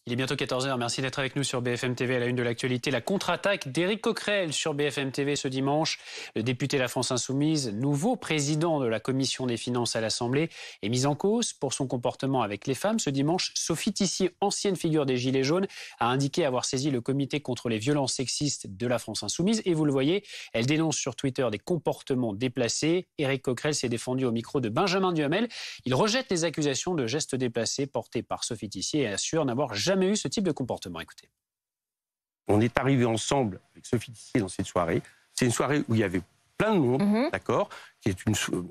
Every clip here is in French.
Il est bientôt 14 h. Merci d'être avec nous sur BFM TV à la une de l'actualité. La contre-attaque d'Éric Coquerel sur BFM TV ce dimanche. Le député La France Insoumise, nouveau président de la Commission des finances à l'Assemblée, est mis en cause pour son comportement avec les femmes. Ce dimanche, Sophie Tissier, ancienne figure des Gilets jaunes, a indiqué avoir saisi le comité contre les violences sexistes de La France Insoumise. Et vous le voyez, elle dénonce sur Twitter des comportements déplacés. Éric Coquerel s'est défendu au micro de Benjamin Duhamel. Il rejette les accusations de gestes déplacés portées par Sophie Tissier et assure n'avoir jamais eu ce type de comportement. Écoutez. On est arrivés ensemble avec Sophie Tissier dans cette soirée. C'est une soirée où il y avait plein de monde, d'accord. Il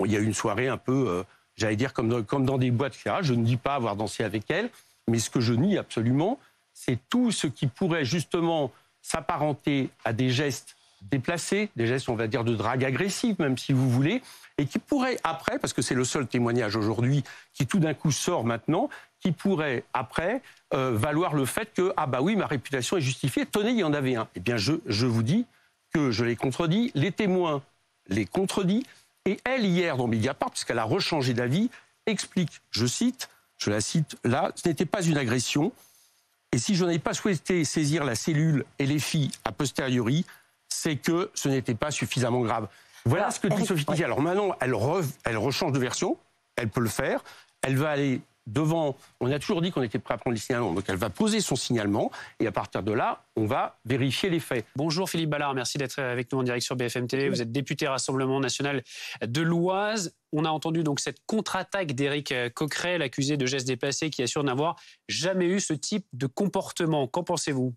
y a eu une soirée un peu, j'allais dire, comme dans des boîtes, etc. Je ne dis pas avoir dansé avec elle, mais ce que je nie absolument, c'est tout ce qui pourrait justement s'apparenter à des gestes déplacés, des gestes, on va dire, de drague agressive, même si vous voulez, et qui pourrait après, parce que c'est le seul témoignage aujourd'hui qui tout d'un coup sort maintenant, qui pourrait après valoir le fait que, ah bah oui, ma réputation est justifiée, tenez, il y en avait un. Eh bien, je vous dis que je l'ai contredit, les témoins les contredit, et elle, hier, dans Mediapart, puisqu'elle a rechangé d'avis, explique, je la cite là, ce n'était pas une agression, et si je n'avais pas souhaité saisir la cellule et les filles a posteriori, c'est que ce n'était pas suffisamment grave. Voilà ce que dit Sophie Tissier. Alors maintenant, elle rechange de version, elle peut le faire, elle va aller devant, on a toujours dit qu'on était prêt à prendre les signalements, donc elle va poser son signalement, et à partir de là, on va vérifier les faits. Bonjour Philippe Ballard, merci d'être avec nous en direct sur BFM TV. Vous êtes député Rassemblement National de l'Oise. On a entendu donc cette contre-attaque d'Éric Coquerel, accusé de gestes déplacés, qui assure n'avoir jamais eu ce type de comportement. Qu'en pensez-vous ?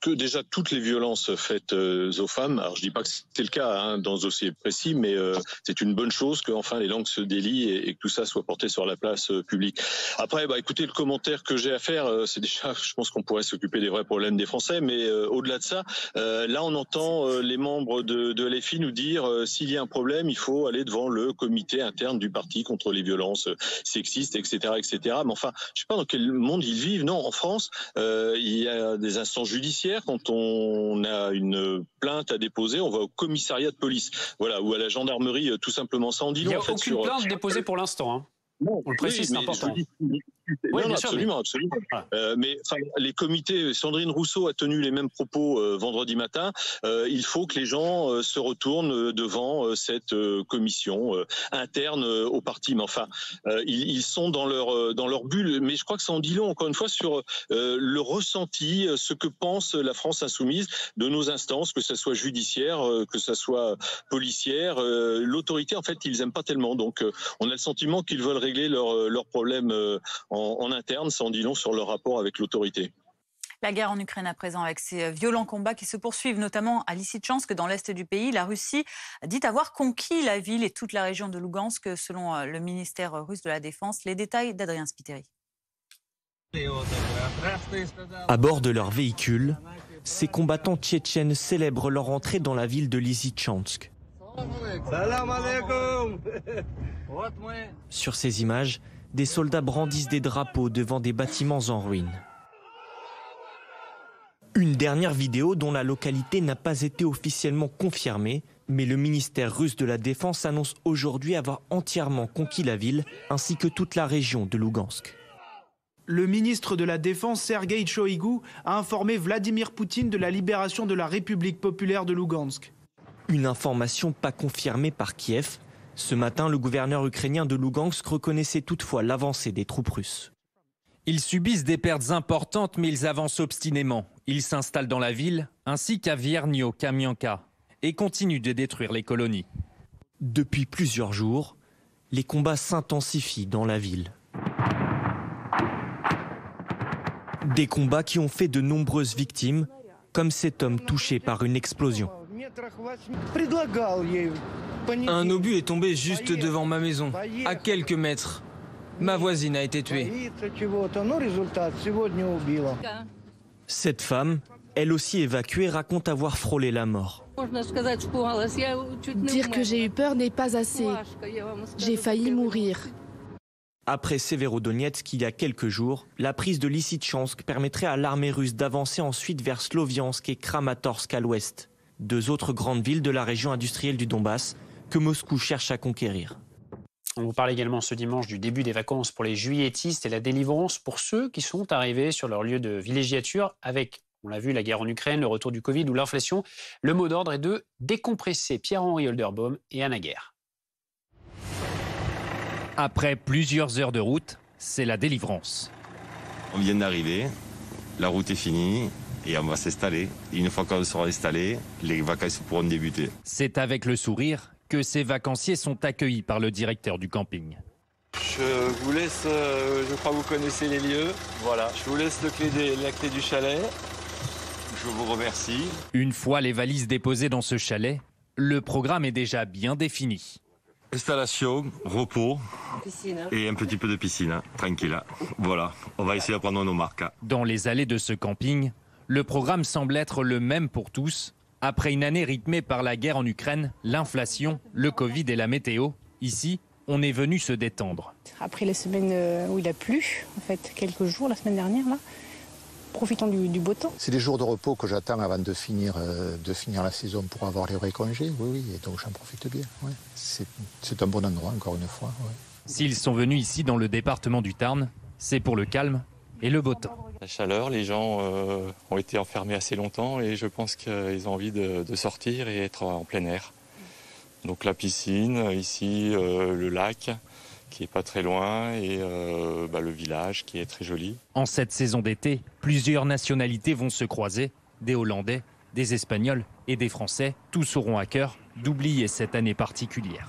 Que déjà toutes les violences faites aux femmes, alors je dis pas que c'était le cas dans ce dossier précis, mais c'est une bonne chose que enfin les langues se délient et que tout ça soit porté sur la place publique. Après, écoutez, le commentaire que j'ai à faire, c'est déjà, je pense qu'on pourrait s'occuper des vrais problèmes des Français, mais au-delà de ça, là on entend les membres de LFI nous dire s'il y a un problème, il faut aller devant le comité interne du parti contre les violences sexistes, etc., etc. Mais enfin, je sais pas dans quel monde ils vivent. Non, en France, il y a des instances judiciaire, quand on a une plainte à déposer, on va au commissariat de police, voilà, ou à la gendarmerie, tout simplement. Ça en dit long. Il n'y a aucune plainte déposée pour l'instant. Non, on le précise, c'est important. Oui, non, absolument. Mais les comités, Sandrine Rousseau a tenu les mêmes propos vendredi matin. Il faut que les gens se retournent devant cette commission interne au parti. Mais enfin, ils sont dans leur bulle. Mais je crois que ça en dit long, encore une fois, sur le ressenti, ce que pense la France insoumise de nos instances, que ce soit judiciaire, que ce soit policière. L'autorité, en fait, ils n'aiment pas tellement. Donc, on a le sentiment qu'ils veulent régler leurs problèmes en interne, ça en dit long sur leur rapport avec l'autorité. La guerre en Ukraine à présent, avec ces violents combats qui se poursuivent, notamment à Lysychansk, dans l'est du pays. La Russie dit avoir conquis la ville et toute la région de Lougansk, selon le ministère russe de la Défense. Les détails d'Adrien Spiteri. À bord de leur véhicule, ces combattants tchétchènes célèbrent leur entrée dans la ville de Lysychansk. Sur ces images, des soldats brandissent des drapeaux devant des bâtiments en ruine. Une dernière vidéo dont la localité n'a pas été officiellement confirmée, mais le ministère russe de la Défense annonce aujourd'hui avoir entièrement conquis la ville ainsi que toute la région de Lougansk. Le ministre de la Défense, Sergueï Shoïgu, a informé Vladimir Poutine de la libération de la République populaire de Lougansk. Une information pas confirmée par Kiev. Ce matin, le gouverneur ukrainien de Lougansk reconnaissait toutefois l'avancée des troupes russes. Ils subissent des pertes importantes, mais ils avancent obstinément. Ils s'installent dans la ville, ainsi qu'à Vierno-Kamianka, et continuent de détruire les colonies. Depuis plusieurs jours, les combats s'intensifient dans la ville. Des combats qui ont fait de nombreuses victimes, comme cet homme touché par une explosion. Un obus est tombé juste devant ma maison, à quelques mètres. Ma voisine a été tuée. Cette femme, elle aussi évacuée, raconte avoir frôlé la mort. Dire que j'ai eu peur n'est pas assez. J'ai failli mourir. Après Severodonetsk, il y a quelques jours, la prise de Lysychansk permettrait à l'armée russe d'avancer ensuite vers Sloviansk et Kramatorsk à l'ouest, deux autres grandes villes de la région industrielle du Donbass que Moscou cherche à conquérir. On vous parle également ce dimanche du début des vacances pour les juilletistes et la délivrance pour ceux qui sont arrivés sur leur lieu de villégiature avec, on l'a vu, la guerre en Ukraine, le retour du Covid ou l'inflation. Le mot d'ordre est de décompresser. Pierre-Henri Holderbaum et Anna Guerre. Après plusieurs heures de route, c'est la délivrance. On vient d'arriver, la route est finie et on va s'installer. Une fois qu'on sera installé, les vacances pourront débuter. C'est avec le sourire que ces vacanciers sont accueillis par le directeur du camping. Je vous laisse, je crois que vous connaissez les lieux. Voilà, je vous laisse la clé du chalet. Je vous remercie. Une fois les valises déposées dans ce chalet, le programme est déjà bien défini. Installation, repos et un petit peu de piscine, tranquille. Voilà, on va essayer de prendre nos marques. Dans les allées de ce camping, le programme semble être le même pour tous. Après une année rythmée par la guerre en Ukraine, l'inflation, le Covid et la météo, ici, on est venu se détendre. Après les semaines où il a plu, en fait, quelques jours, la semaine dernière, là, profitons du beau temps. C'est des jours de repos que j'attends avant de finir la saison pour avoir les vrais congés, oui, et donc j'en profite bien. Ouais. C'est un bon endroit, encore une fois. Ouais. S'ils sont venus ici dans le département du Tarn, c'est pour le calme et le beau temps. La chaleur, les gens ont été enfermés assez longtemps et je pense qu'ils ont envie de sortir et être en plein air. Donc la piscine, ici le lac qui est pas très loin et le village qui est très joli. En cette saison d'été, plusieurs nationalités vont se croiser, des Hollandais, des Espagnols et des Français. Tous auront à cœur d'oublier cette année particulière.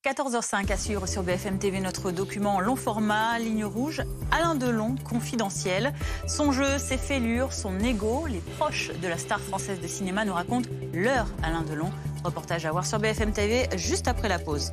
14h05 à suivre sur BFM TV notre document long format, ligne rouge, Alain Delon, confidentiel. Son jeu, ses fêlures, son ego, les proches de la star française de cinéma nous racontent leur Alain Delon. Reportage à voir sur BFM TV juste après la pause.